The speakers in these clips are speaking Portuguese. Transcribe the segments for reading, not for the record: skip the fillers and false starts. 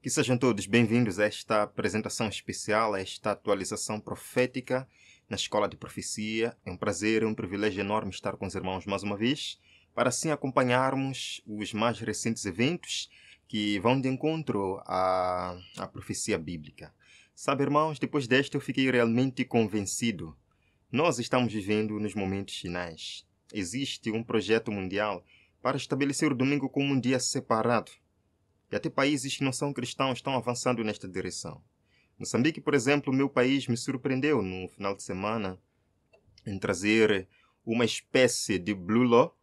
Que sejam todos bem-vindos a esta apresentação especial, a esta atualização profética na Escola de Profecia. É um prazer, é um privilégio enorme estar com os irmãos mais uma vez, para assim acompanharmos os mais recentes eventos que vão de encontro à profecia bíblica. Sabe, irmãos, depois desta eu fiquei realmente convencido. Nós estamos vivendo nos momentos finais. Existe um projeto mundial para estabelecer o domingo como um dia separado. E até países que não são cristãos estão avançando nesta direção. Moçambique, por exemplo, o meu país me surpreendeu no final de semana em trazer uma espécie de Blue Law,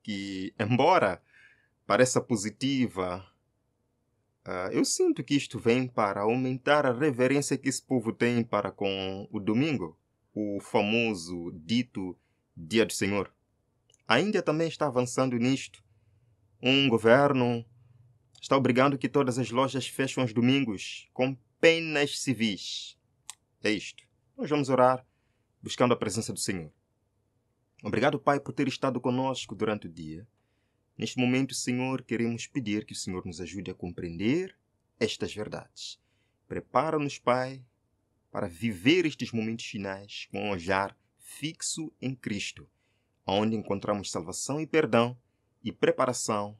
que, embora pareça positiva, eu sinto que isto vem para aumentar a reverência que esse povo tem para com o domingo, o famoso dito Dia do Senhor. A Índia também está avançando nisto. Um governo está obrigando que todas as lojas fechem aos domingos com penas civis. É isto. Nós vamos orar buscando a presença do Senhor. Obrigado, Pai, por ter estado conosco durante o dia. Neste momento, Senhor, queremos pedir que o Senhor nos ajude a compreender estas verdades. Prepara-nos, Pai, para viver estes momentos finais com um olhar fixo em Cristo, onde encontramos salvação e perdão e preparação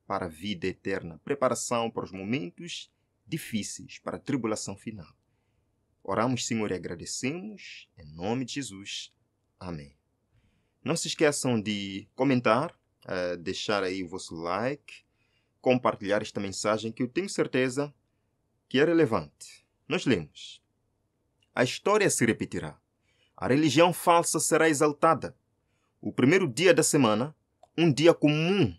para a vida eterna, preparação para os momentos difíceis, para a tribulação final. Oramos, Senhor, e agradecemos, em nome de Jesus. Amém. Não se esqueçam de comentar, deixar aí o vosso like, compartilhar esta mensagem que eu tenho certeza que é relevante. Nós lemos: a história se repetirá, a religião falsa será exaltada. O primeiro dia da semana, um dia comum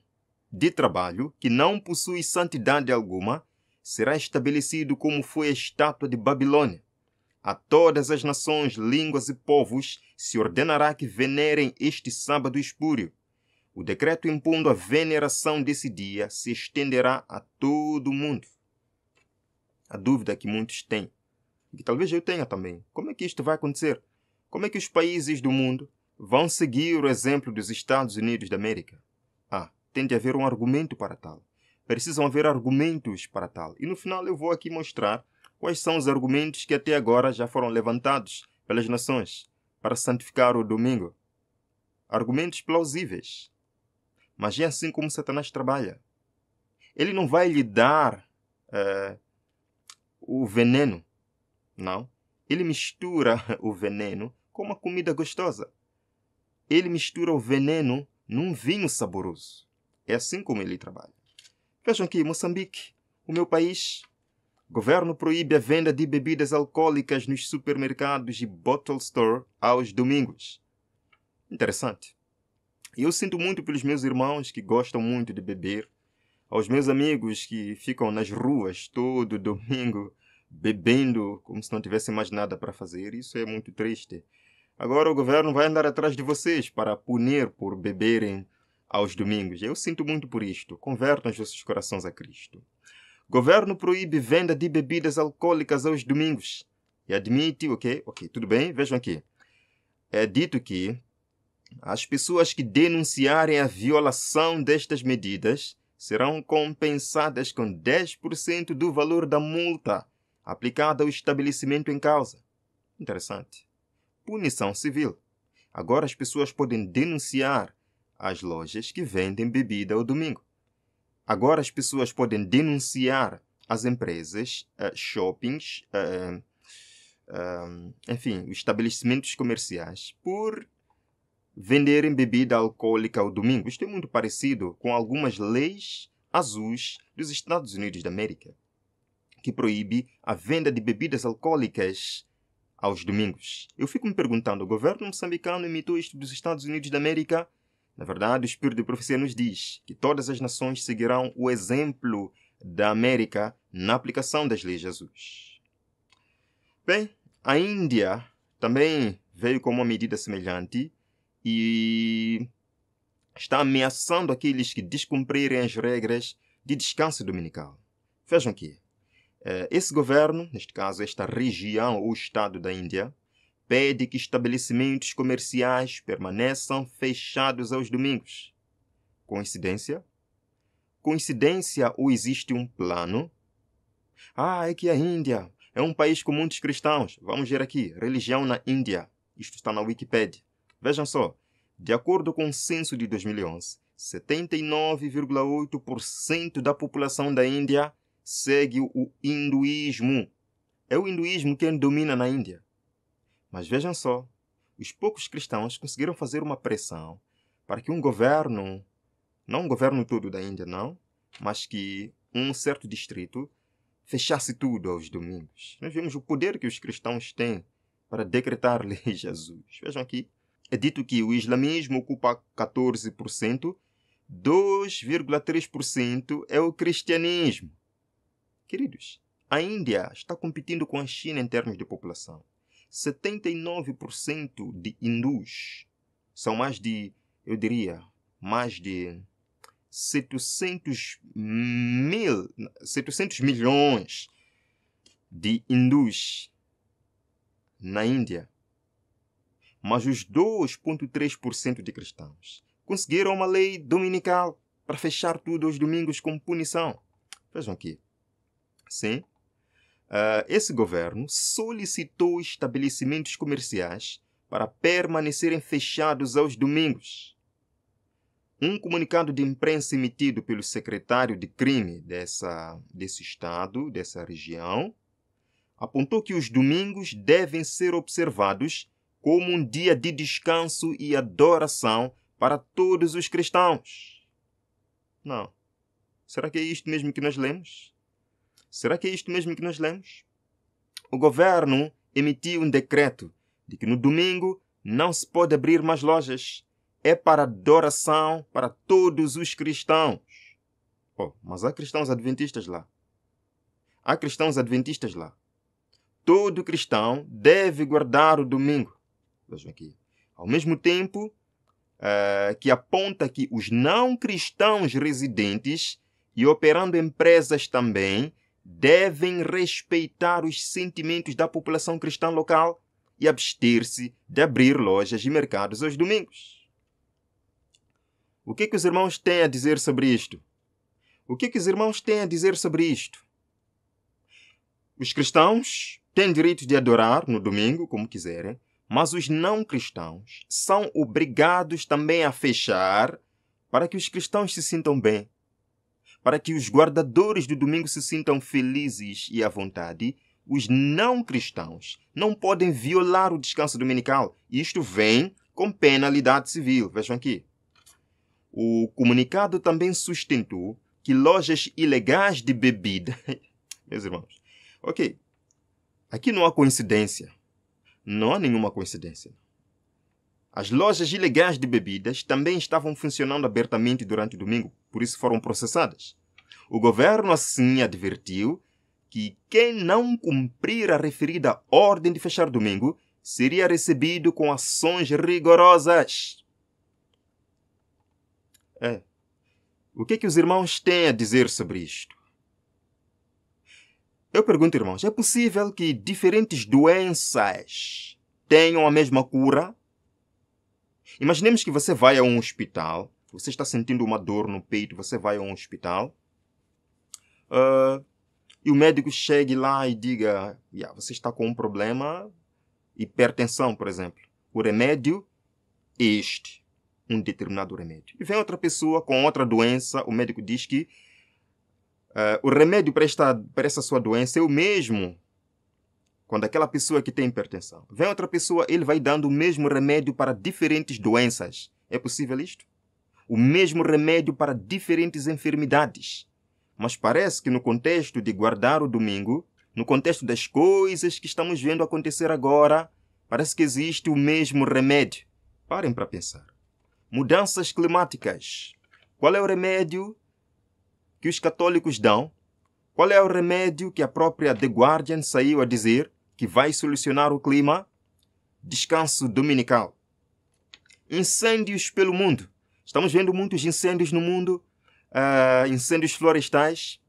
de trabalho que não possui santidade alguma, será estabelecido como foi a estátua de Babilônia. A todas as nações, línguas e povos se ordenará que venerem este sábado espúrio. O decreto impondo a veneração desse dia se estenderá a todo o mundo. A dúvida que muitos têm, e que talvez eu tenha também: como é que isto vai acontecer? Como é que os países do mundo vão seguir o exemplo dos Estados Unidos da América? Tem de haver um argumento para tal. Precisam haver argumentos para tal. E no final eu vou aqui mostrar quais são os argumentos que até agora já foram levantados pelas nações para santificar o domingo. Argumentos plausíveis. Mas é assim como Satanás trabalha. Ele não vai lhe dar o veneno. Não. Ele mistura o veneno com uma comida gostosa. Ele mistura o veneno num vinho saboroso. É assim como ele trabalha. Vejam aqui, Moçambique, o meu país. O governo proíbe a venda de bebidas alcoólicas nos supermercados e bottle store aos domingos. Interessante. E eu sinto muito pelos meus irmãos que gostam muito de beber, aos meus amigos que ficam nas ruas todo domingo bebendo como se não tivessem mais nada para fazer. Isso é muito triste. Agora o governo vai andar atrás de vocês para punir por beberem aos domingos. Eu sinto muito por isto. Convertam os vossos corações a Cristo. Governo proíbe venda de bebidas alcoólicas aos domingos. E admite, ok, tudo bem, vejam aqui. É dito que as pessoas que denunciarem a violação destas medidas serão compensadas com 10% do valor da multa aplicada ao estabelecimento em causa. Interessante. Punição civil. Agora as pessoas podem denunciar as lojas que vendem bebida ao domingo. Agora as pessoas podem denunciar as empresas, shoppings, enfim, os estabelecimentos comerciais por venderem bebida alcoólica ao domingo. Isto é muito parecido com algumas leis azuis dos Estados Unidos da América, que proíbe a venda de bebidas alcoólicas aos domingos. Eu fico me perguntando, o governo moçambicano imitou isto dos Estados Unidos da América? Na verdade, o Espírito de Profecia nos diz que todas as nações seguirão o exemplo da América na aplicação das leis de Jesus. Bem, a Índia também veio com uma medida semelhante e está ameaçando aqueles que descumprirem as regras de descanso dominical. Vejam aqui. Esse governo, neste caso esta região ou estado da Índia, pede que estabelecimentos comerciais permaneçam fechados aos domingos. Coincidência? coincidência ou existe um plano? É que a Índia é um país com muitos cristãos. Vamos ver aqui, religião na Índia. Isto está na Wikipedia. Vejam só, de acordo com o censo de 2011, 79,8% da população da Índia segue o hinduísmo. É o hinduísmo quem domina na Índia. Mas vejam só, os poucos cristãos conseguiram fazer uma pressão para que um governo, não um governo todo da Índia, não, mas que um certo distrito fechasse tudo aos domingos. Nós vemos o poder que os cristãos têm para decretar leis Jesus. Vejam aqui, é dito que o islamismo ocupa 14%, 2,3% é o cristianismo. Queridos, a Índia está competindo com a China em termos de população. 79% de hindus são mais de 700 milhões de hindus na Índia. Mas os 2,3% de cristãos conseguiram uma lei dominical para fechar tudo aos domingos com punição. Vejam aqui. Sim. Esse governo solicitou estabelecimentos comerciais para permanecerem fechados aos domingos. Um comunicado de imprensa emitido pelo secretário de crime desse estado, dessa região, apontou que os domingos devem ser observados como um dia de descanso e adoração para todos os cristãos. Não. Será que é isto mesmo que nós lemos? Será que é isto mesmo que nós lemos? O governo emitiu um decreto de que no domingo não se pode abrir mais lojas. É para adoração para todos os cristãos. Mas há cristãos adventistas lá. Há cristãos adventistas lá. Todo cristão deve guardar o domingo. Vejam aqui. Ao mesmo tempo que aponta que os não cristãos residentes e operando empresas também devem respeitar os sentimentos da população cristã local e abster-se de abrir lojas e mercados aos domingos. O que os irmãos têm a dizer sobre isto? O que os irmãos têm a dizer sobre isto? Os cristãos têm direito de adorar no domingo, como quiserem, mas os não cristãos são obrigados também a fechar para que os cristãos se sintam bem, para que os guardadores do domingo se sintam felizes e à vontade. Os não cristãos não podem violar o descanso dominical. Isto vem com penalidade civil. Vejam aqui. O comunicado também sustentou que lojas ilegais de bebida... Meus irmãos, ok. Aqui não há coincidência. Não há nenhuma coincidência. As lojas ilegais de bebidas também estavam funcionando abertamente durante o domingo, por isso foram processadas. O governo assim advertiu que quem não cumprir a referida ordem de fechar domingo seria recebido com ações rigorosas. O que os irmãos têm a dizer sobre isto? Eu pergunto, irmãos, é possível que diferentes doenças tenham a mesma cura? Imaginemos que você vai a um hospital, você está sentindo uma dor no peito, você vai a um hospital, e o médico chegue lá e diga, você está com um problema, hipertensão, por exemplo. O remédio é este, um determinado remédio. E vem outra pessoa com outra doença, o médico diz que o remédio para essa sua doença é o mesmo quando aquela pessoa que tem hipertensão. Vem outra pessoa, ele vai dando o mesmo remédio para diferentes doenças. É possível isto? O mesmo remédio para diferentes enfermidades. Mas parece que no contexto de guardar o domingo, no contexto das coisas que estamos vendo acontecer agora, parece que existe o mesmo remédio. Parem para pensar. Mudanças climáticas. Qual é o remédio que os católicos dão? Qual é o remédio que a própria The Guardian saiu a dizer que vai solucionar o clima? Descanso dominical. Incêndios pelo mundo. Estamos vendo muitos incêndios no mundo, incêndios florestais.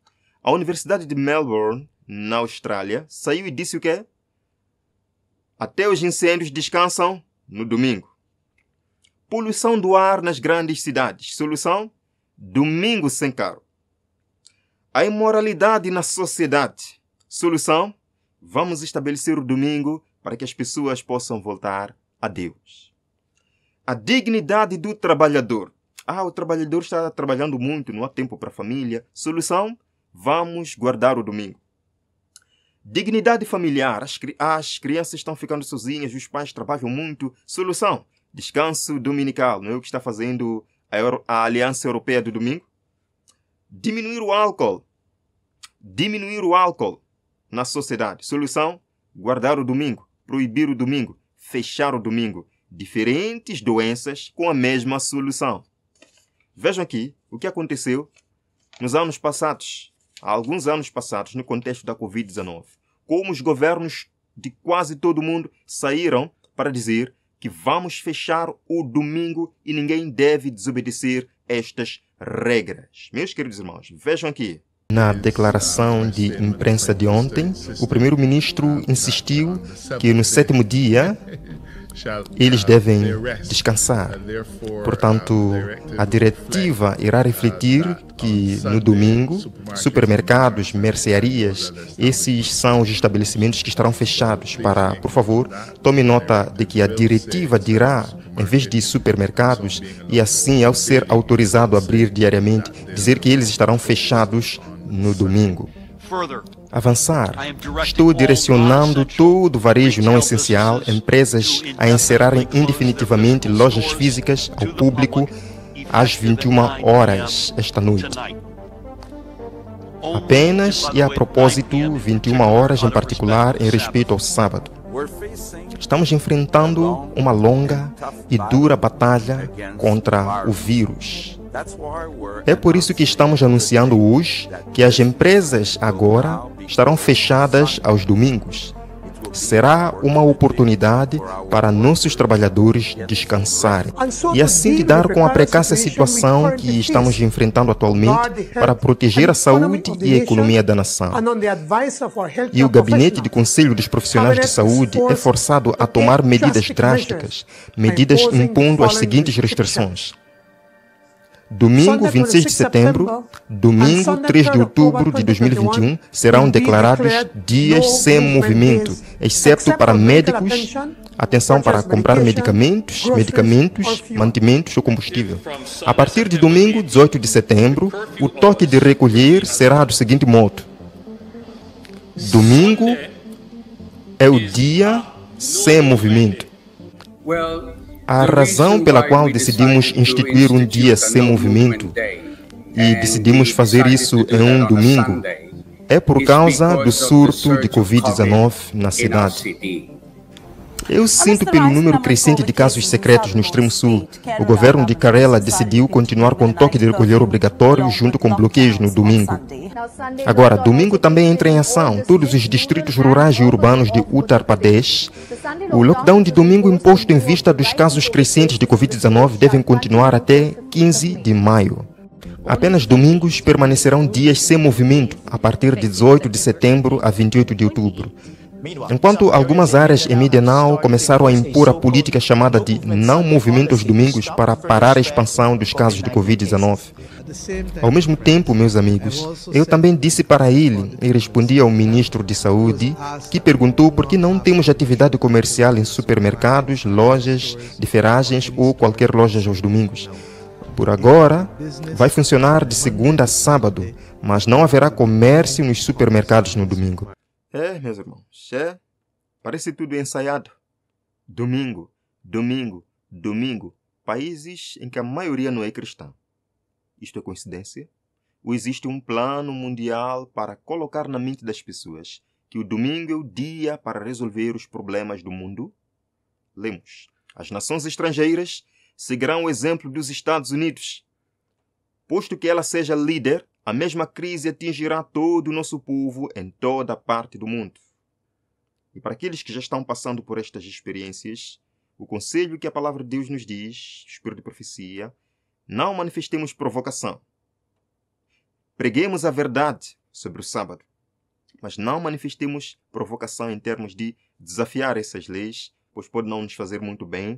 A Universidade de Melbourne, na Austrália, saiu e disse o quê? Até os incêndios descansam no domingo. Poluição do ar nas grandes cidades. Solução? Domingo sem carro. A imoralidade na sociedade. Solução? Vamos estabelecer o domingo para que as pessoas possam voltar a Deus. A dignidade do trabalhador. O trabalhador está trabalhando muito, não há tempo para a família. Solução? Vamos guardar o domingo. Dignidade familiar. As crianças estão ficando sozinhas, os pais trabalham muito. Solução? Descanso dominical. Não é o que está fazendo a Aliança Europeia do Domingo? Diminuir o álcool. Diminuir o álcool na sociedade. Solução? Guardar o domingo. Proibir o domingo. Fechar o domingo. Diferentes doenças com a mesma solução. Vejam aqui o que aconteceu nos anos passados. Há alguns anos passados, no contexto da Covid-19. Como os governos de quase todo o mundo saíram para dizer que vamos fechar o domingo e ninguém deve desobedecer estas regras. Meus queridos irmãos, vejam aqui. Na declaração de imprensa de ontem, o primeiro-ministro insistiu que no 7º dia eles devem descansar. Portanto, a diretiva irá refletir que no domingo, supermercados, mercearias, esses são os estabelecimentos que estarão fechados. Por favor, tome nota de que a diretiva dirá, em vez de supermercados, e assim, ao ser autorizado a abrir diariamente, dizer que eles estarão fechados no domingo. Avançar. Estou direcionando todo o varejo não essencial, empresas a encerrarem indefinitivamente lojas físicas ao público às 21 horas esta noite. Apenas e a propósito, 21 horas em particular em respeito ao sábado. Estamos enfrentando uma longa e dura batalha contra o vírus. É por isso que estamos anunciando hoje que as empresas agora estarão fechadas aos domingos. Será uma oportunidade para nossos trabalhadores descansarem e assim lidar com a precária situação que estamos enfrentando atualmente para proteger a saúde e a economia da nação. E o Gabinete de Conselho dos Profissionais de Saúde é forçado a tomar medidas drásticas, medidas impondo as seguintes restrições. Domingo 26 de setembro, domingo 3 de outubro de 2021 serão declarados dias sem movimento, exceto para médicos, atenção para comprar medicamentos, mantimentos ou combustível. A partir de domingo 18 de setembro, o toque de recolher será do seguinte modo. Domingo é o dia sem movimento. A razão pela qual decidimos instituir um dia sem movimento e decidimos fazer isso em um domingo é por causa do surto de Covid-19 na cidade. Eu sinto pelo número crescente de casos secretos no extremo sul. O governo de Kerala decidiu continuar com o toque de recolher obrigatório junto com bloqueios no domingo. Agora, domingo também entra em ação todos os distritos rurais e urbanos de Uttar Pradesh. O lockdown de domingo imposto em vista dos casos crescentes de Covid-19 devem continuar até 15 de maio. Apenas domingos permanecerão dias sem movimento a partir de 18 de setembro a 28 de outubro. Enquanto algumas áreas em Mindanao começaram a impor a política chamada de não movimento aos domingos para parar a expansão dos casos de Covid-19. Ao mesmo tempo, meus amigos, eu também disse para ele e respondi ao ministro de Saúde, que perguntou por que não temos atividade comercial em supermercados, lojas de ferragens ou qualquer loja aos domingos. Por agora, vai funcionar de segunda a sábado, mas não haverá comércio nos supermercados no domingo. Meus irmãos, parece tudo ensaiado. Domingo, domingo, domingo. Países em que a maioria não é cristã. Isto é coincidência? Ou existe um plano mundial para colocar na mente das pessoas que o domingo é o dia para resolver os problemas do mundo? Lemos. As nações estrangeiras seguirão o exemplo dos Estados Unidos. Posto que ela seja líder, a mesma crise atingirá todo o nosso povo em toda a parte do mundo. E para aqueles que já estão passando por estas experiências, o conselho que a palavra de Deus nos diz, espírito de profecia, não manifestemos provocação. Preguemos a verdade sobre o sábado, mas não manifestemos provocação em termos de desafiar essas leis, pois pode não nos fazer muito bem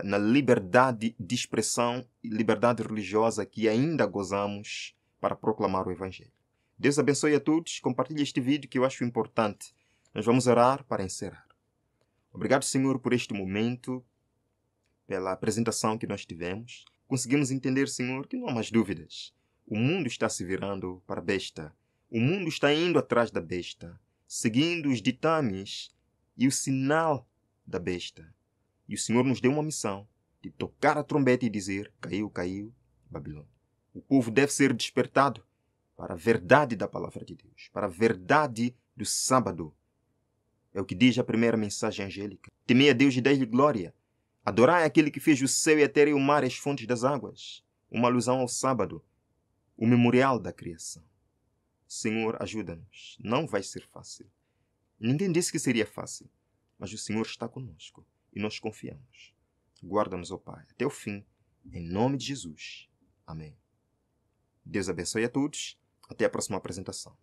na liberdade de expressão e liberdade religiosa que ainda gozamos para proclamar o Evangelho. Deus abençoe a todos. Compartilhe este vídeo que eu acho importante. Nós vamos orar para encerrar. Obrigado, Senhor, por este momento, pela apresentação que nós tivemos. Conseguimos entender, Senhor, que não há mais dúvidas. O mundo está se virando para a besta. O mundo está indo atrás da besta, seguindo os ditames e o sinal da besta. E o Senhor nos deu uma missão de tocar a trombeta e dizer: caiu, caiu, Babilônia. O povo deve ser despertado para a verdade da palavra de Deus, para a verdade do sábado. É o que diz a primeira mensagem angélica. Temei a Deus e dai-lhe glória. Adorai aquele que fez o céu e a terra e o mar e as fontes das águas. Uma alusão ao sábado, o memorial da criação. Senhor, ajuda-nos. Não vai ser fácil. Ninguém disse que seria fácil, mas o Senhor está conosco e nós confiamos. Guarda-nos, ó Pai, até o fim, em nome de Jesus. Amém. Deus abençoe a todos. Até a próxima apresentação.